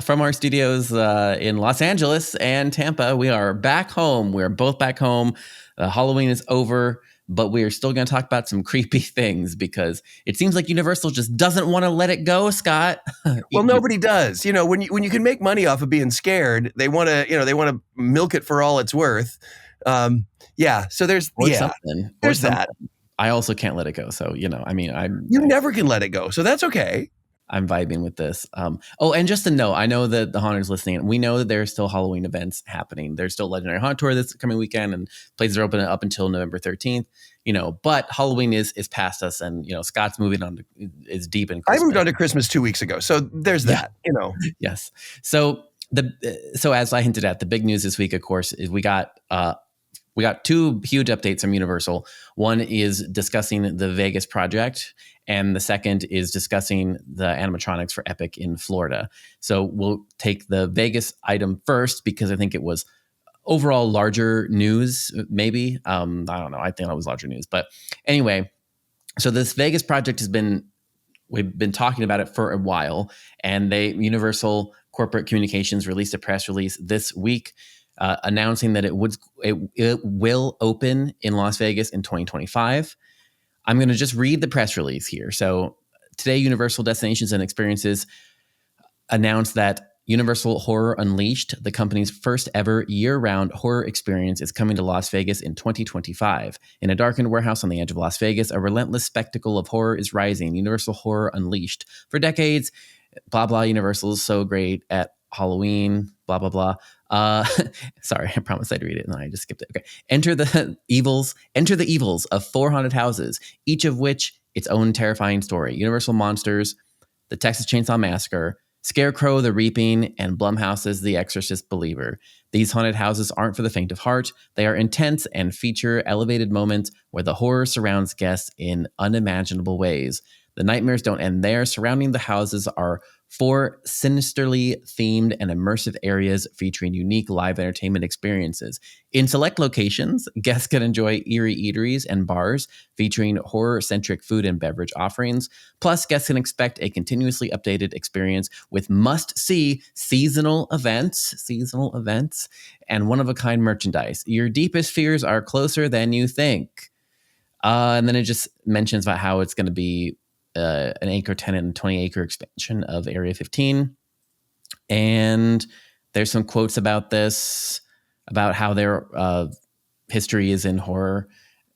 from our studios in Los Angeles and Tampa. We are back home. We're both back home. Halloween is over, but we are still going to talk about some creepy things because it seems like Universal just doesn't want to let it go, Scott. Well, nobody does. When you can make money off of being scared, they want to milk it for all it's worth. So there's that. I also can't let it go. So, you never can let it go. So that's okay. I'm vibing with this. And just to know, I know that the haunters listening, we know that there's still Halloween events happening. There's still Legendary Haunt Tour this coming weekend, and places are open up until November 13th. But Halloween is past us, and Scott's moving on is deep in Christmas. I moved on to Christmas 2 weeks ago, so there's that. Yes. So as I hinted at, the big news this week, of course, is we got two huge updates from Universal. One is discussing the Vegas project, and the second is discussing the animatronics for Epic in Florida. So we'll take the Vegas item first because I think it was overall larger news, maybe. I don't know. I think it was larger news. But anyway, so this Vegas project we've been talking about it for a while, and Universal Corporate Communications released a press release this week announcing that it will open in Las Vegas in 2025. I'm going to just read the press release here. So today, Universal Destinations and Experiences announced that Universal Horror Unleashed, the company's first ever year-round horror experience, is coming to Las Vegas in 2025. In a darkened warehouse on the edge of Las Vegas, a relentless spectacle of horror is rising. Universal Horror Unleashed. For decades, blah, blah, Universal is so great at Halloween, blah, blah, blah. Sorry, I promised I'd read it and I just skipped it. Okay. Enter the evils of 4 haunted houses, each of which its own terrifying story. Universal Monsters, The Texas Chainsaw Massacre, Scarecrow the Reaping, and Blumhouse's The Exorcist Believer. These haunted houses aren't for the faint of heart. They are intense and feature elevated moments where the horror surrounds guests in unimaginable ways. The nightmares don't end there. Surrounding the houses are 4 sinisterly themed and immersive areas featuring unique live entertainment experiences. In select locations, guests can enjoy eerie eateries and bars featuring horror-centric food and beverage offerings. Plus, guests can expect a continuously updated experience with must-see seasonal events, and one-of-a-kind merchandise. Your deepest fears are closer than you think. And then it just mentions about how it's going to be an anchor tenant and 20-acre expansion of Area 15. And there's some quotes about this, about how their history is in horror,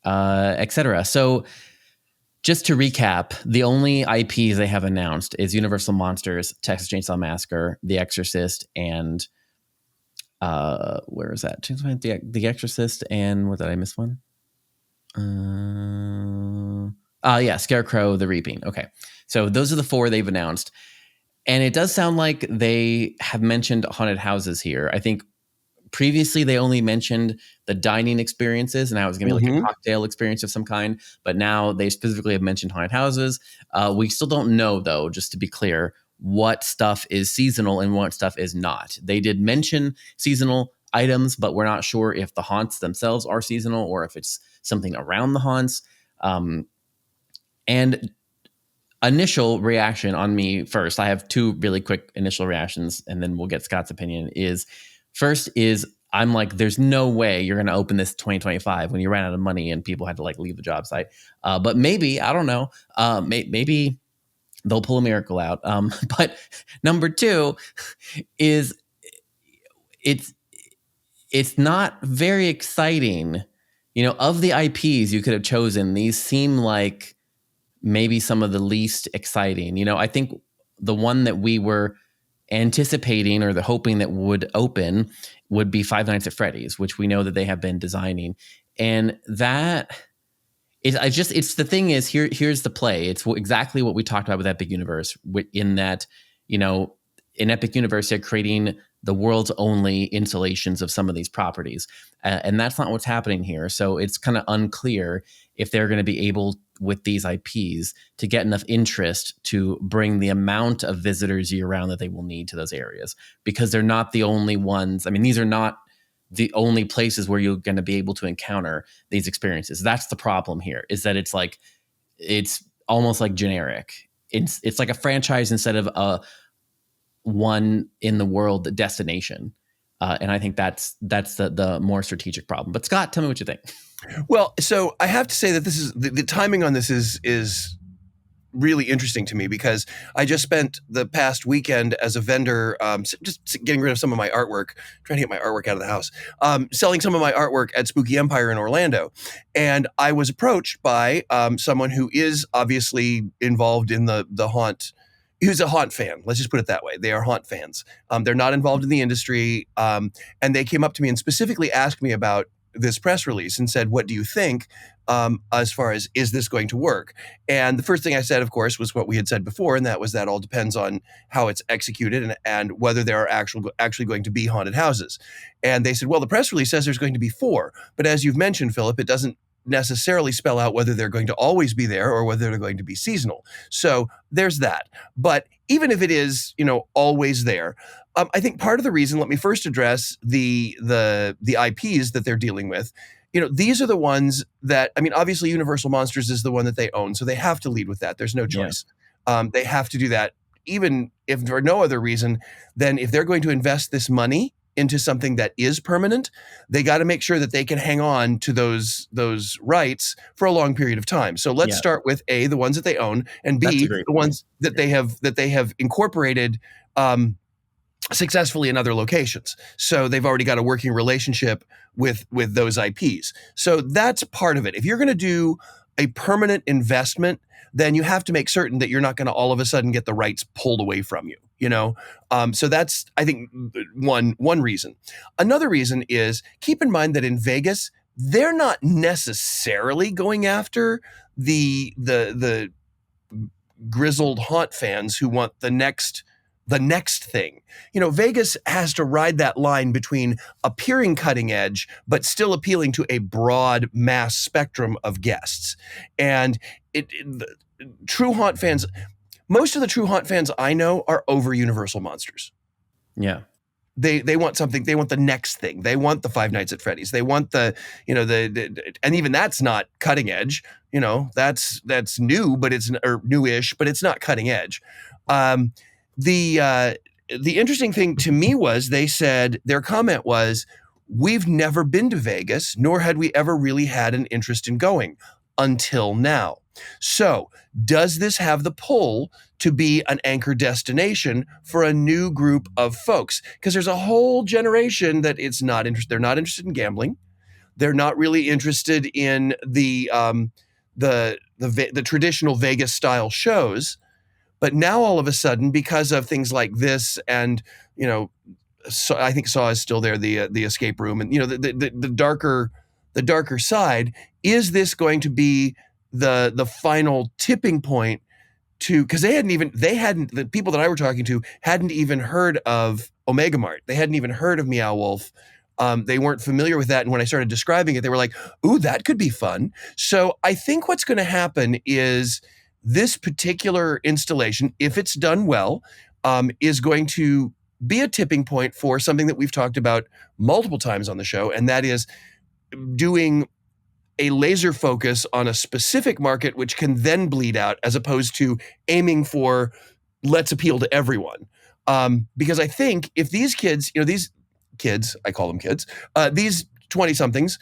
etc. So just to recap, the only IPs they have announced is Universal Monsters, Texas Chainsaw Massacre, The Exorcist, and where is that? The Exorcist, and what did I miss one? Scarecrow the Reaping. Okay. So those are the 4 they've announced. And it does sound like they have mentioned haunted houses here. I think previously they only mentioned the dining experiences and how it was going to be like a cocktail experience of some kind. But now they specifically have mentioned haunted houses. We still don't know, though, just to be clear, what stuff is seasonal and what stuff is not. They did mention seasonal items, but we're not sure if the haunts themselves are seasonal or if it's something around the haunts. And initial reaction on me first, I have 2 really quick initial reactions, and then we'll get Scott's opinion. First is I'm like, there's no way you're going to open this 2025 when you ran out of money and people had to leave the job site. But maybe, I don't know, maybe they'll pull a miracle out. But number 2 is it's not very exciting. Of the IPs you could have chosen, these seem like maybe some of the least exciting. I think the one that we were anticipating or the hoping that would open would be Five Nights at Freddy's, which we know that they have been designing. And that is, it's the thing is, here's the play. It's exactly what we talked about with Epic Universe, in that, in Epic Universe, they're creating the world's only installations of some of these properties. And that's not what's happening here. So it's kind of unclear if they're going to be able, with these IPs, to get enough interest to bring the amount of visitors year round that they will need to those areas, because they're not the only ones. I mean, these are not the only places where you're going to be able to encounter these experiences. That's the problem here, is that it's almost like generic. It's like a franchise instead of a one in the world destination. And I think that's the more strategic problem. But Scott, tell me what you think. Well, so I have to say that this is the timing on this is really interesting to me, because I just spent the past weekend as a vendor, just getting rid of some of my artwork, trying to get my artwork out of the house, selling some of my artwork at Spooky Empire in Orlando. And I was approached by someone who is obviously involved in the haunt, who's a haunt fan. Let's just put it that way. They are haunt fans. They're not involved in the industry. And they came up to me and specifically asked me about this press release and said, what do you think as far as, is this going to work? And the first thing I said, of course, was what we had said before, and that was that all depends on how it's executed and whether there are actually going to be haunted houses. And they said, well, the press release says there's going to be 4. But as you've mentioned, Philip, it doesn't necessarily spell out whether they're going to always be there or whether they're going to be seasonal. So there's that. But even if it is, always there, I think part of the reason, let me first address the IPs that they're dealing with. These are the ones that, obviously Universal Monsters is the one that they own, so they have to lead with that. There's no choice. Yeah. They have to do that, even if for no other reason than if they're going to invest this money into something that is permanent, they got to make sure that they can hang on to those rights for a long period of time. So let's start with A, the ones that they own, and B, the ones that they have incorporated successfully in other locations. So they've already got a working relationship with those IPs. So that's part of it. If you're going to do a permanent investment, then you have to make certain that you're not going to all of a sudden get the rights pulled away from you. So that's, I think, one reason. Another reason is, keep in mind that in Vegas, they're not necessarily going after the grizzled haunt fans who want the next thing. Vegas has to ride that line between appearing cutting edge, but still appealing to a broad mass spectrum of guests. And true haunt fans, most of the true haunt fans I know are over Universal Monsters. Yeah. They want something. They want the next thing. They want the Five Nights at Freddy's. They want the and even that's not cutting edge. That's new, but it's or newish, but it's not cutting edge. The interesting thing to me was they said, their comment was, we've never been to Vegas, nor had we ever really had an interest in going until now. So does this have the pull to be an anchor destination for a new group of folks? Because there's a whole generation that they're not interested in gambling. They're not really interested in the traditional Vegas style shows. But now all of a sudden, because of things like this, and so I think Saw is still there, the escape room, and the darker side, is this going to be the final tipping point to, because the people that I were talking to hadn't even heard of Omega Mart. They hadn't even heard of Meow Wolf. They weren't familiar with that. And when I started describing it, they were like, ooh, that could be fun. So I think what's going to happen is this particular installation, if it's done well, is going to be a tipping point for something that we've talked about multiple times on the show. And that is doing a laser focus on a specific market, which can then bleed out, as opposed to aiming for, let's appeal to everyone. Because I think if these kids, I call them kids, these 20-somethings,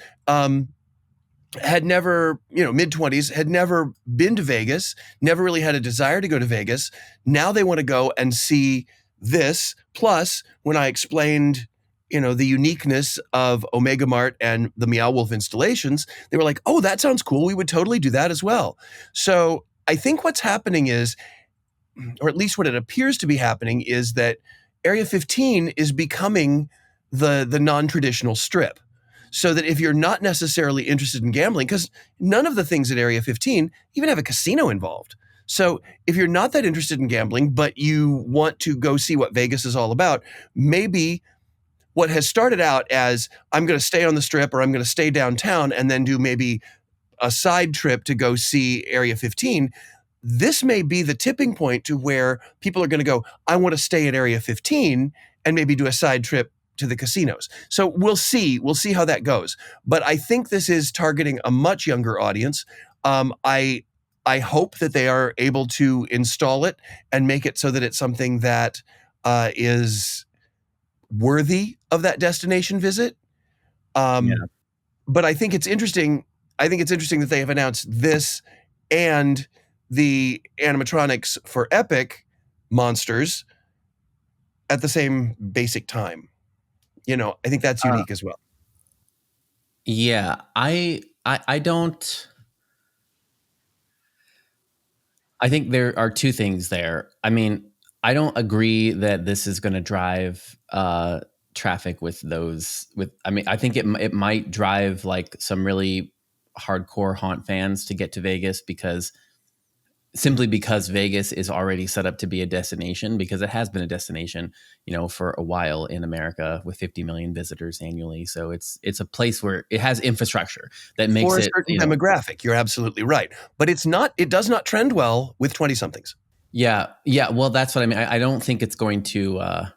had never, mid-20s, had never been to Vegas, never really had a desire to go to Vegas. Now they want to go and see this. Plus, when I explained, the uniqueness of Omega Mart and the Meow Wolf installations, they were like, oh, that sounds cool. We would totally do that as well. So I think what's happening is, or at least what it appears to be happening, is that Area 15 is becoming the non-traditional strip. So that if you're not necessarily interested in gambling, because none of the things at Area 15 even have a casino involved. So if you're not that interested in gambling, but you want to go see what Vegas is all about, maybe what has started out as, I'm going to stay on the strip, or I'm going to stay downtown and then do maybe a side trip to go see Area 15, this may be the tipping point to where people are going to go, I want to stay at Area 15 and maybe do a side trip to the casinos. So we'll see how that goes. But I think this is targeting a much younger audience. I hope that they are able to install it and make it so that it's something that is worthy of that destination visit. Yeah. But I think it's interesting. I think it's interesting that they have announced this and the animatronics for Epic Monsters at the same basic time. I think that's Uh, unique as well. yeah. I don't. I think there are two things there. I mean, I don't agree that this is going to drive traffic with those. With I mean, I think it might drive like some really hardcore haunt fans to get to Vegas because simply because Vegas is already set up to be a destination because it has been a destination, for a while in America with 50 million visitors annually. So it's a place where it has infrastructure that makes For a it, certain demographic, you're absolutely right. But it does not trend well with 20 somethings. yeah, yeah. Well, that's what I mean. I don't think it's going to. I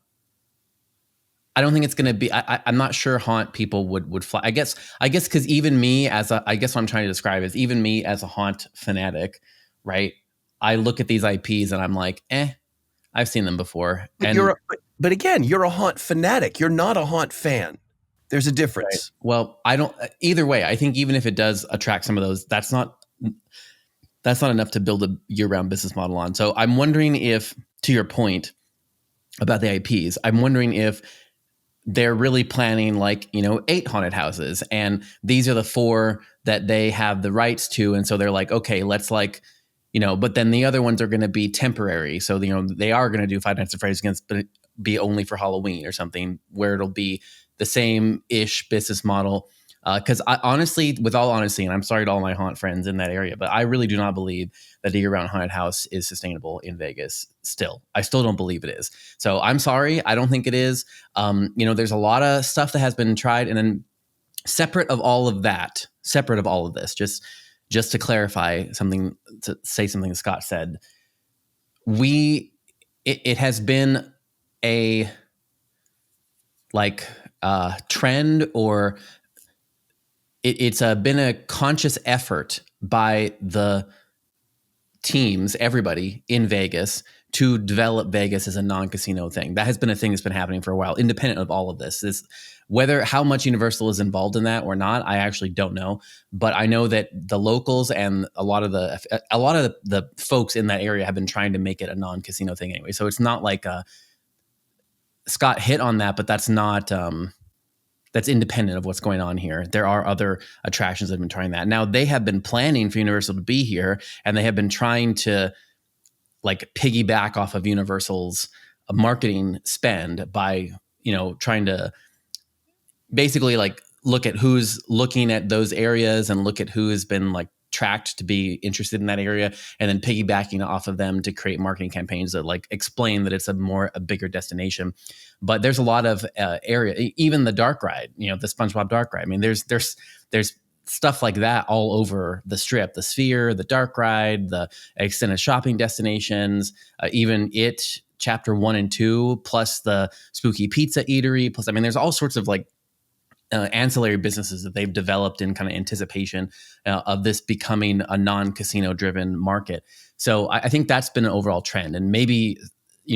don't think it's going to be. I'm not sure haunt people would fly. I guess because even me I guess what I'm trying to describe is even me as a haunt fanatic, right? I look at these IPs and I'm like, I've seen them before, But and but again, you're a haunt fanatic. You're not a haunt fan. There's a right. difference. Well, I don't. Either way, I think even if it does attract some of those, that's not enough to build a year-round business model on. So I'm wondering if, to your point about the IPs, I'm wondering if they're really planning like 8 haunted houses, and these are the 4 that they have the rights to, and so they're like, okay, let's like. But then the other ones are going to be temporary. So, they are going to do Five Nights at Freddy's against, but it be only for Halloween or something where it'll be the same ish business model. Because I honestly, with all honesty, and I'm sorry to all my haunt friends in that area, but I really do not believe that a year-round haunted house is sustainable in Vegas. I still don't believe it is. So I'm sorry, I don't think it is. There's a lot of stuff that has been tried, and then separate of all of this, just to clarify something, to say something Scott said, it has been a like trend, or it's been a conscious effort by the teams, everybody in Vegas, to develop Vegas as a non-casino thing. That has been a thing that's been happening for a while, independent of all of this. Whether how much Universal is involved in that or not, I actually don't know. But I know that the locals and a lot of the folks in that area have been trying to make it a non-casino thing anyway. So it's not like Scott hit on that, but that's not that's independent of what's going on here. There are other attractions that have been trying that. Now they have been planning for Universal to be here, and they have been trying to like piggyback off of Universal's marketing spend by, trying to basically like look at who's looking at those areas and look at who has been like tracked to be interested in that area, and then piggybacking off of them to create marketing campaigns that like explain that it's a bigger destination. But there's a lot of area, even the dark ride, the SpongeBob dark ride. I mean, there's stuff like that all over the Strip, the Sphere, the dark ride, the extended shopping destinations, even it chapter 1 and 2, plus the spooky pizza eatery, plus, I mean, there's all sorts of like ancillary businesses that they've developed in kind of anticipation of this becoming a non-casino driven market. So I think that's been an overall trend. And maybe,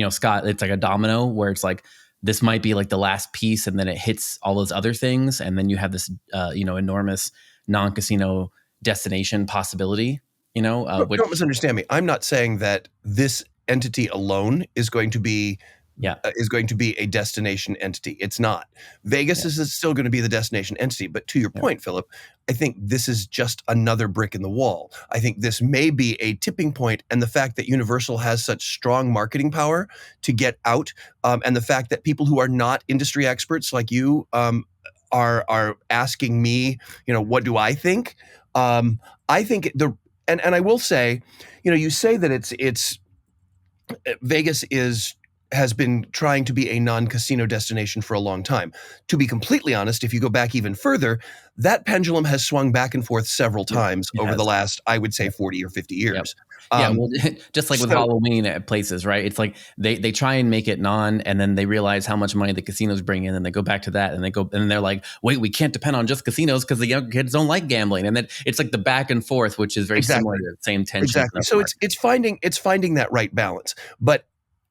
Scott, it's like a domino where it's like, this might be like the last piece, and then it hits all those other things. And then you have this, enormous non-casino destination possibility, Don't misunderstand me. I'm not saying that this entity alone is going to be yeah, a destination entity. It's not. Vegas is still going to be the destination entity. But to your point, Philip, I think this is just another brick in the wall. I think this may be a tipping point, and the fact that Universal has such strong marketing power to get out, and the fact that people who are not industry experts like you are asking me, what do I think? I think and I will say, you say that it's Vegas has been trying to be a non-casino destination for a long time. To be completely honest, if you go back even further, that pendulum has swung back and forth several times over the last, I would say, 40 or 50 years. Yeah, well, just like with Halloween at places, right? It's like they try and make it non, and then they realize how much money the casinos bring in, and they go back to that, and they're like, wait, we can't depend on just casinos because the young kids don't like gambling, and then it's like the back and forth, which is very similar to the same tension. Exactly. So it's finding that right balance. But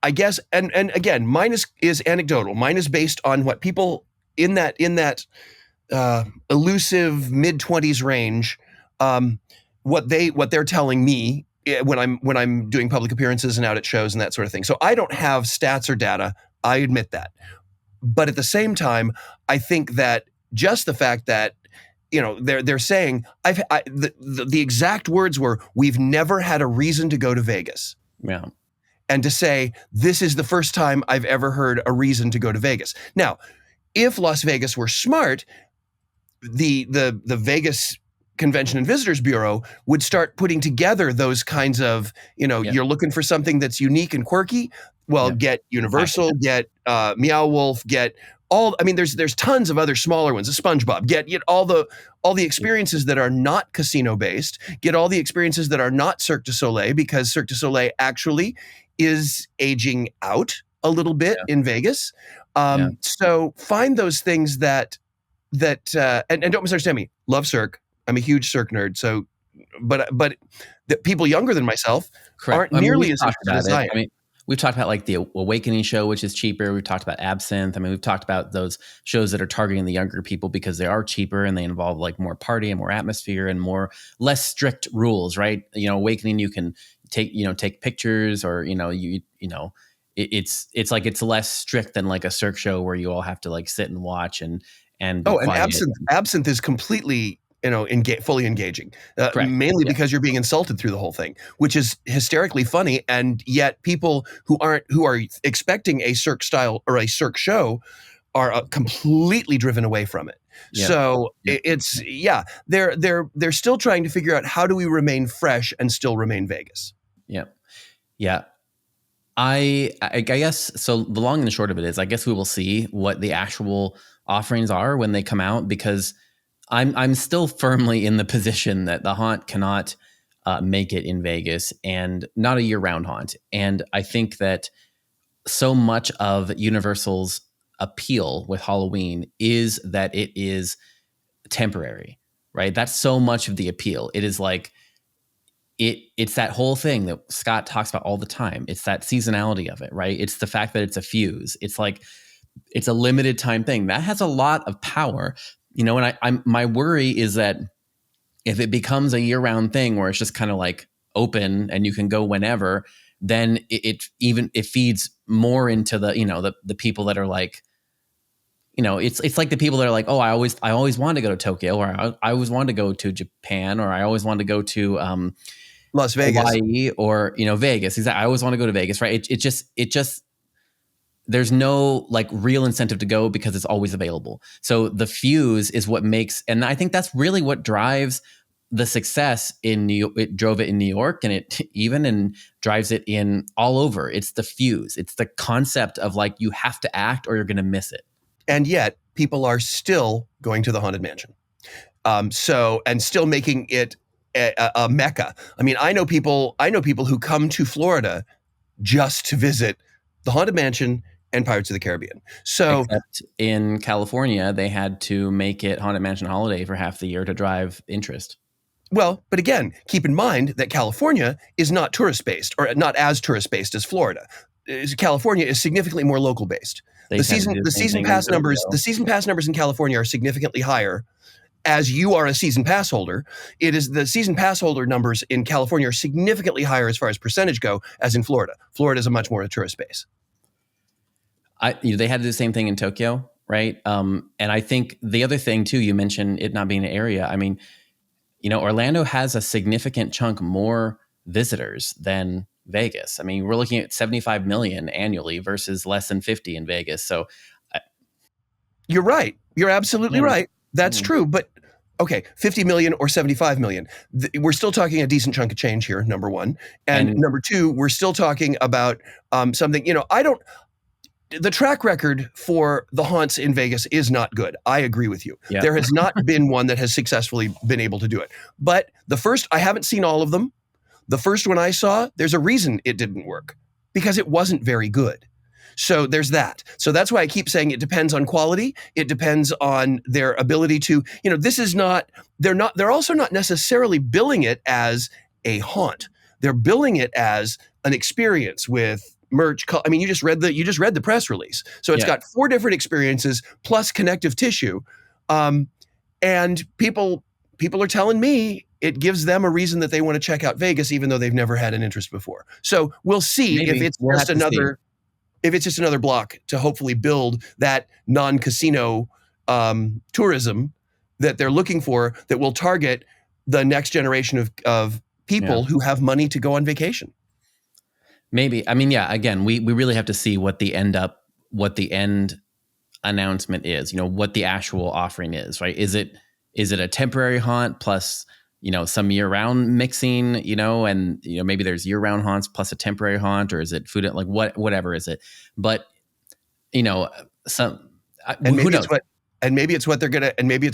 I guess, and again, mine is anecdotal. Mine is based on what people in that elusive mid-20s range, what they're telling me when I'm doing public appearances and out at shows and that sort of thing. So I don't have stats or data. I admit that, but at the same time, I think that just the fact that they're saying the exact words were, "We've never had a reason to go to Vegas." Yeah. And to say, this is the first time I've ever heard a reason to go to Vegas. Now, if Las Vegas were smart, the Vegas Convention and Visitors Bureau would start putting together those kinds of, you're looking for something that's unique and quirky. Well, get Universal, get Meow Wolf, get all. I mean, there's tons of other smaller ones. SpongeBob, get all the experiences that are not casino based. Get all the experiences that are not Cirque du Soleil, because Cirque du Soleil actually is aging out a little bit in Vegas. So find those things that and don't misunderstand me. Love Cirque. I'm a huge Cirque nerd. So, but the people younger than myself aren't nearly as interested as I am. I mean, we've talked about like the Awakening show, which is cheaper. We've talked about Absinthe. I mean, we've talked about those shows that are targeting the younger people because they are cheaper and they involve like more party and more atmosphere and less strict rules, right? Awakening, you can take pictures, or it's like it's less strict than like a Cirque show where you all have to like sit and watch and be quiet. Absinthe is completely fully engaging, mainly because you're being insulted through the whole thing, which is hysterically funny, and yet people who are expecting a Cirque style or a Cirque show are completely driven away from it. Yeah. So it's they're still trying to figure out, how do we remain fresh and still remain Vegas? Yeah. I guess so. The long and the short of it is, I guess we will see what the actual offerings are when they come out, because I'm still firmly in the position that the haunt cannot make it in Vegas, and not a year-round haunt. And I think that so much of Universal's appeal with Halloween is that it is temporary, right? That's so much of the appeal. It is like it's that whole thing that Scott talks about all the time. It's that seasonality of it, right? It's the fact that it's a fuse. It's like it's a limited time thing that has a lot of power. And my worry is that if it becomes a year-round thing where it's just kind of like open and you can go whenever, then it feeds more into the people that are like, it's like the people that are like, oh, I always wanted to go to Tokyo, or I always wanted to go to Japan, or I always wanted to go to Las Vegas, Hawaii, or Vegas. Exactly. I always want to go to Vegas, right? It just there's no like real incentive to go because it's always available. So the fuse is what makes, and I think that's really what drives the success in New York. It drove it in New York, and it even drives it in all over. It's the fuse. It's the concept of like, you have to act or you're going to miss it. And yet people are still going to the Haunted Mansion. And still making it a mecca. I mean, I know people who come to Florida just to visit the Haunted Mansion and Pirates of the Caribbean. So, except in California, they had to make it Haunted Mansion Holiday for half the year to drive interest. Well, but again, keep in mind that California is not tourist-based, or not as tourist-based as Florida. California is significantly more local-based. The season pass numbers in California are significantly higher. As you are a season pass holder, it is the season pass holder numbers in California are significantly higher as far as percentage go as in Florida. Florida is a much more a tourist base. They had to do the same thing in Tokyo, right? And I think the other thing too, you mentioned it not being an area. I mean, Orlando has a significant chunk more visitors than Vegas. I mean, we're looking at 75 million annually versus less than 50 in Vegas. So you're right. You're absolutely right. That's true. But okay, 50 million or 75 million. We're still talking a decent chunk of change here, number one. And number two, we're still talking about something, the track record for the haunts in Vegas is not good. I agree with you. Yeah. There has not been one that has successfully been able to do it. But I haven't seen all of them. The first one I saw, there's a reason it didn't work, because it wasn't very good. So there's that. So that's why I keep saying it depends on quality. It depends on their ability to, they're also not necessarily billing it as a haunt. They're billing it as an experience with, merch. I mean, you just read the press release. So it's got 4 different experiences plus connective tissue, and people are telling me it gives them a reason that they want to check out Vegas, even though they've never had an interest before. So we'll see if it's just another block to hopefully build that non-casino tourism that they're looking for, that will target the next generation of people who have money to go on vacation. Maybe. I mean, yeah, again, we really have to see what the end announcement is, what the actual offering is, right? Is it a temporary haunt plus, some year-round mixing, and maybe there's year-round haunts plus a temporary haunt, or is it food, like whatever is it? But maybe it's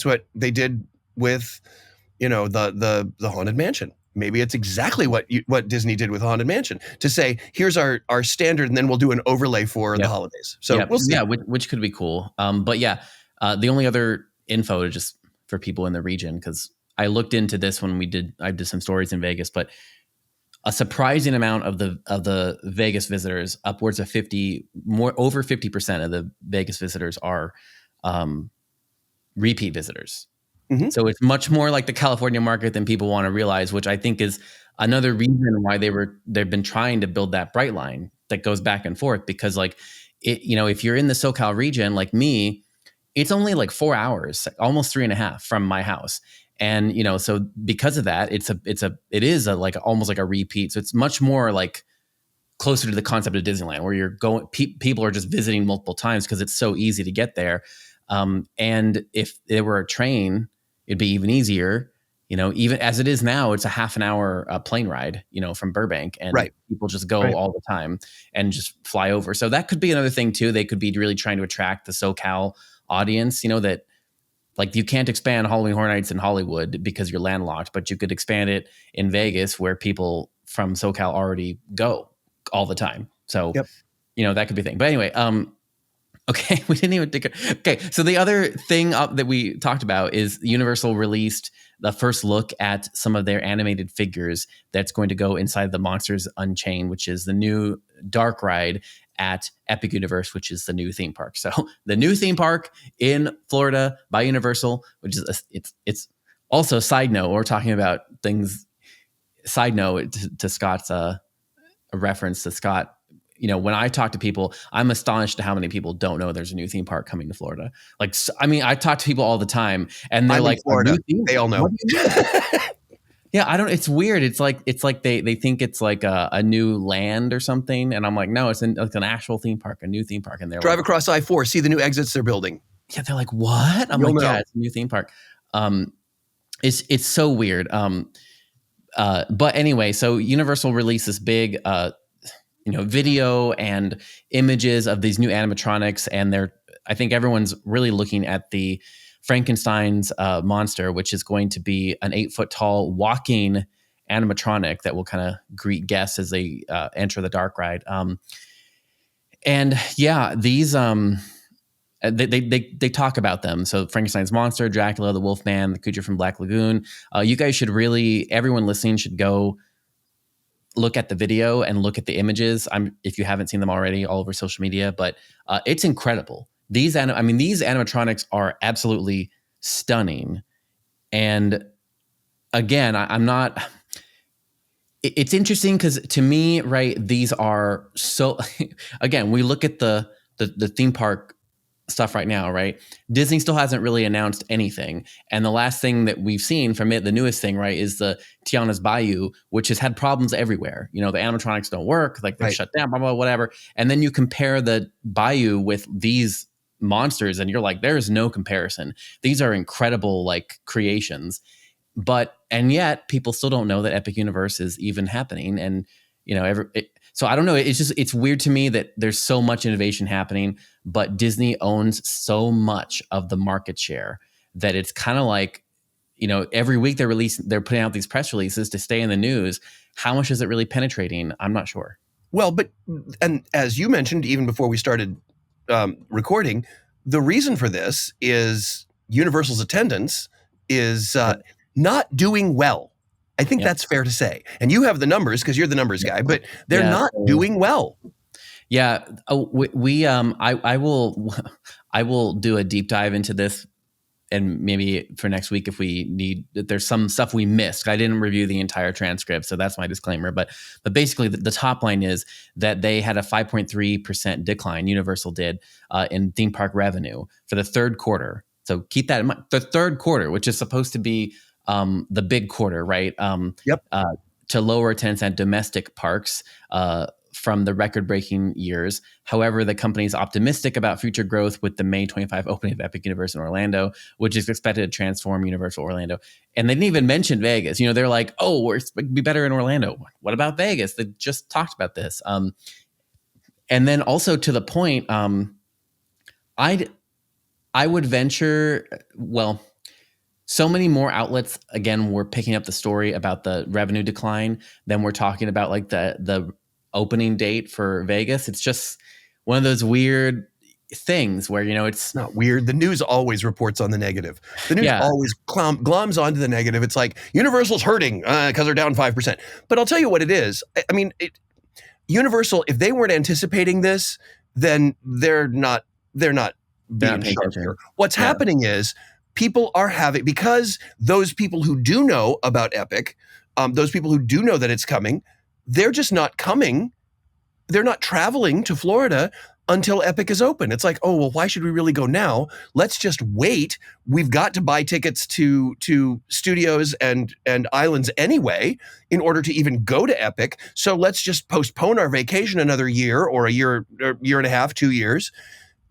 what they did with the Haunted Mansion. Maybe it's exactly what Disney did with Haunted Mansion, to say, here's our standard, and then we'll do an overlay for the holidays. So we'll see. Yeah, which could be cool. But yeah, the only other info, just for people in the region, because I looked into this when I did some stories in Vegas, but a surprising amount of the Vegas visitors, upwards of over 50% of the Vegas visitors are repeat visitors. Mm-hmm. So it's much more like the California market than people want to realize, which I think is another reason why they've been trying to build that bright line that goes back and forth, because if you're in the SoCal region like me, it's only like 4 hours, almost 3.5 from my house. And, so because of that, it is almost like a repeat. So it's much more like closer to the concept of Disneyland, where you're going, people are just visiting multiple times because it's so easy to get there. And if there were a train, it'd be even easier. Even as it is now, it's a half an hour plane ride, from Burbank, and people just go all the time and just fly over. So that could be another thing too. They could be really trying to attract the SoCal audience, that like you can't expand Halloween Horror Nights in Hollywood because you're landlocked, but you could expand it in Vegas, where people from SoCal already go all the time. So, that could be a thing. But anyway, okay, we didn't even take it. Okay, so the other thing that we talked about is Universal released the first look at some of their animated figures that's going to go inside the Monsters Unchained, which is the new dark ride at Epic Universe, which is the new theme park. So the new theme park in Florida by Universal, which is it's also, side note, we're talking about things. Side note to Scott's a reference to Scott. When I talk to people, I'm astonished at how many people don't know there's a new theme park coming to Florida. Like, I mean, I talk to people all the time, and they're like, Florida. They all know. Yeah, I don't. It's weird. It's like they think it's like a new land or something, and I'm like, no, it's an actual theme park, a new theme park. And they're drive across I-4, see the new exits they're building. Yeah, they're like, what? I'm yeah, it's a new theme park. It's so weird. But anyway, so Universal released this big video and images of these new animatronics, and I think everyone's really looking at the Frankenstein's monster, which is going to be an 8-foot tall walking animatronic that will kind of greet guests as they enter the dark ride. And yeah, these they talk about them. So Frankenstein's monster, Dracula, the Wolfman, the creature from Black Lagoon. You guys should everyone listening should go look at the video and look at the images. If you haven't seen them already, all over social media, but it's incredible. These animatronics are absolutely stunning. And again, I'm not. It's interesting because to me, right, these are so. Again, we look at the theme park stuff right now, right? Disney still hasn't really announced anything, and the last thing that we've seen from it, the newest thing, right, is the Tiana's Bayou, which has had problems everywhere. The animatronics don't work, like they're shut down, blah blah whatever. And then you compare the Bayou with these monsters, and you're like, there is no comparison. These are incredible, like, creations, and yet people still don't know that Epic Universe is even happening, and so I don't know. It's weird to me that there's so much innovation happening, but Disney owns so much of the market share that it's kind of like, every week they're putting out these press releases to stay in the news. How much is it really penetrating? I'm not sure. Well, and as you mentioned, even before we started recording, the reason for this is Universal's attendance is not doing well. I think that's fair to say. And you have the numbers because you're the numbers guy, but they're not doing well. Yeah. Oh, I will, I will do a deep dive into this, and maybe for next week if we need. There's some stuff we missed. I didn't review the entire transcript, so that's my disclaimer. But basically, the top line is that they had a 5.3% decline. Universal did in theme park revenue for the third quarter. So keep that in mind. The third quarter, which is supposed to be the big quarter, right? Yep. To lower attendance at domestic parks from the record-breaking years. However, the company is optimistic about future growth with the May 25 opening of Epic Universe in Orlando, which is expected to transform Universal Orlando. And they didn't even mention Vegas. They're like, oh, we're expected to be better in Orlando. What about Vegas? They just talked about this. And then also to the point, I would venture, well, so many more outlets, again, were picking up the story about the revenue decline than we're talking about like the opening date for Vegas. It's just one of those weird things where, it's not weird. The news always reports on the negative. The news Yeah. always gloms onto the negative. It's like Universal's hurting because they're down 5%. But I'll tell you what it is. I mean, Universal, if they weren't anticipating this, then they're not being paying sharp attention. here. What's happening is people are having, because those people who do know about Epic, those people who do know that it's coming, they're just not coming. They're not traveling to Florida until Epic is open. It's like, oh, well, why should we really go now? Let's just wait. We've got to buy tickets to studios and islands anyway in order to even go to Epic. So let's just postpone our vacation another year or a year and a half, 2 years.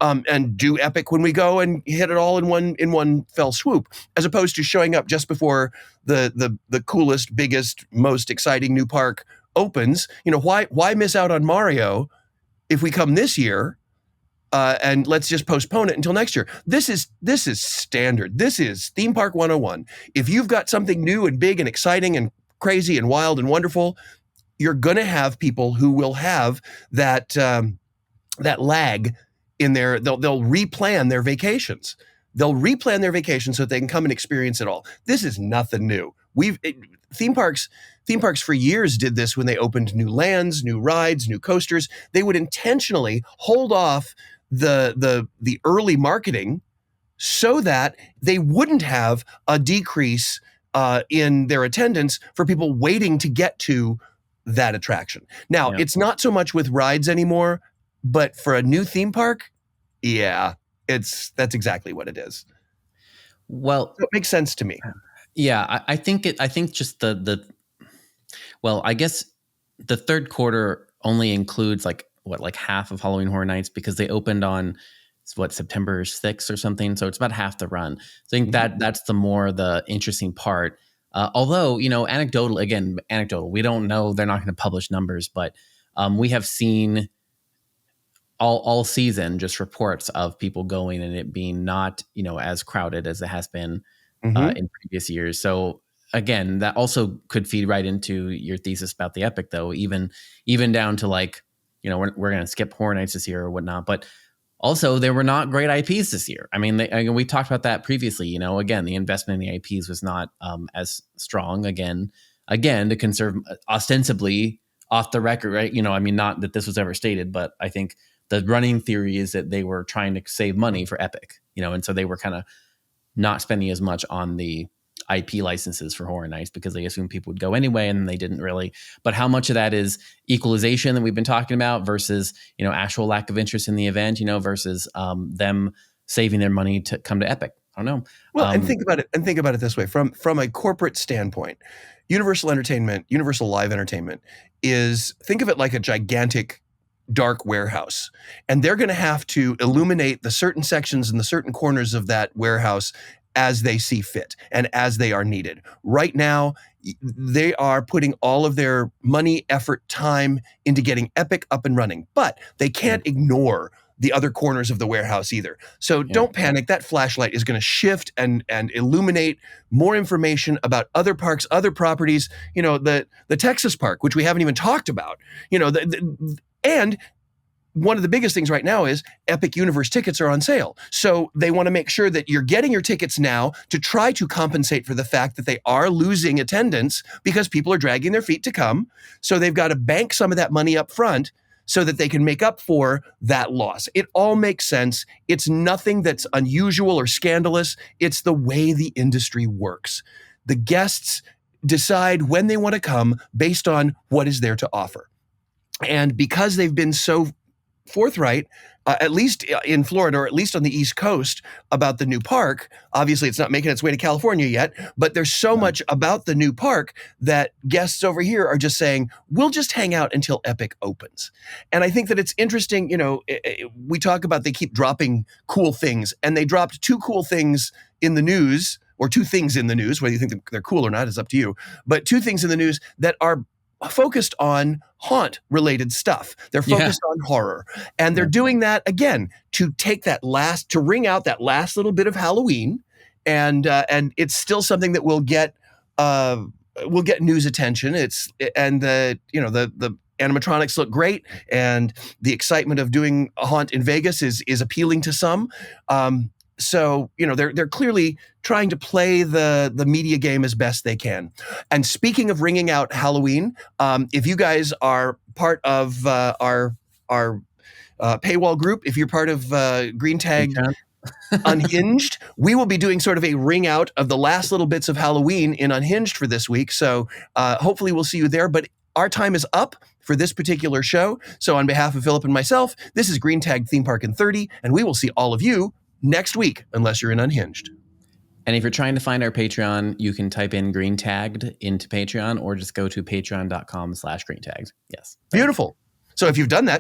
And do Epic when we go and hit it all in one fell swoop, as opposed to showing up just before the coolest, biggest, most exciting new park opens. Why miss out on Mario if we come this year and let's just postpone it until next year? This is standard. This is Theme Park 101. If you've got something new and big and exciting and crazy and wild and wonderful, you're going to have people who will have that lag in there. They'll replan their vacations. They'll replan their vacations so that they can come and experience it all. This is nothing new. Theme parks for years did this when they opened new lands, new rides, new coasters. They would intentionally hold off the early marketing so that they wouldn't have a decrease in their attendance for people waiting to get to that attraction. Now, It's not so much with rides anymore, but for a new theme park, that's exactly what it is. Well, so it makes sense to me. Yeah, I think just I guess the third quarter only includes like half of Halloween Horror Nights, because they opened on September 6th or something. So it's about half the run. So I think that's the interesting part. Although, anecdotal, we don't know, they're not going to publish numbers, but we have seen all season just reports of people going and it being not, as crowded as it has been in previous years. So again, that also could feed right into your thesis about the Epic, though, even down to we're going to skip Horror Nights this year or whatnot. But also, there were not great IPs this year. I mean, we talked about that previously. Again, the investment in the IPs was not as strong. Again, to conserve, ostensibly off the record, right? Not that this was ever stated, but I think the running theory is that they were trying to save money for Epic, and so they were kind of not spending as much on the IP licenses for Horror Nights because they assumed people would go anyway, and they didn't really. But how much of that is equalization that we've been talking about versus, actual lack of interest in the event, versus them saving their money to come to Epic? I don't know. Well, and think about it this way, from a corporate standpoint, Universal Live Entertainment think of it like a gigantic dark warehouse, and they're going to have to illuminate the certain sections and the certain corners of that warehouse as they see fit and as they are needed. Right now, they are putting all of their money, effort, time into getting Epic up and running, but they can't ignore the other corners of the warehouse either. So don't panic. That flashlight is going to shift and illuminate more information about other parks, other properties, the Texas park, which we haven't even talked about, and one of the biggest things right now is Epic Universe tickets are on sale. So they want to make sure that you're getting your tickets now to try to compensate for the fact that they are losing attendance because people are dragging their feet to come. So they've got to bank some of that money up front so that they can make up for that loss. It all makes sense. It's nothing that's unusual or scandalous. It's the way the industry works. The guests decide when they want to come based on what is there to offer. And because they've been so forthright, at least in Florida, or at least on the East Coast, about the new park. Obviously, it's not making its way to California yet, but there's so much about the new park that guests over here are just saying, we'll just hang out until Epic opens. And I think that it's interesting, we talk about they keep dropping cool things, and they dropped two cool things in the news, or two things in the news, whether you think they're cool or not is up to you, but two things in the news that are focused on haunt-related stuff. They're focused on horror. And they're doing that, again, to wring out that last little bit of Halloween. And it's still something that will get news attention. The animatronics look great, and the excitement of doing a haunt in Vegas is appealing to some. So, they're clearly trying to play the media game as best they can. And speaking of ringing out Halloween, if you guys are part of our paywall group, if you're part of Green Tag Unhinged, we will be doing sort of a ring out of the last little bits of Halloween in Unhinged for this week. So hopefully we'll see you there. But our time is up for this particular show. So on behalf of Philip and myself, this is Green Tag Theme Park in 30, and we will see all of you next week, unless you're in Unhinged. And if you're trying to find our Patreon, you can type in Green Tagged into Patreon, or just go to patreon.com/green tagged. Yes. Beautiful. So if you've done that,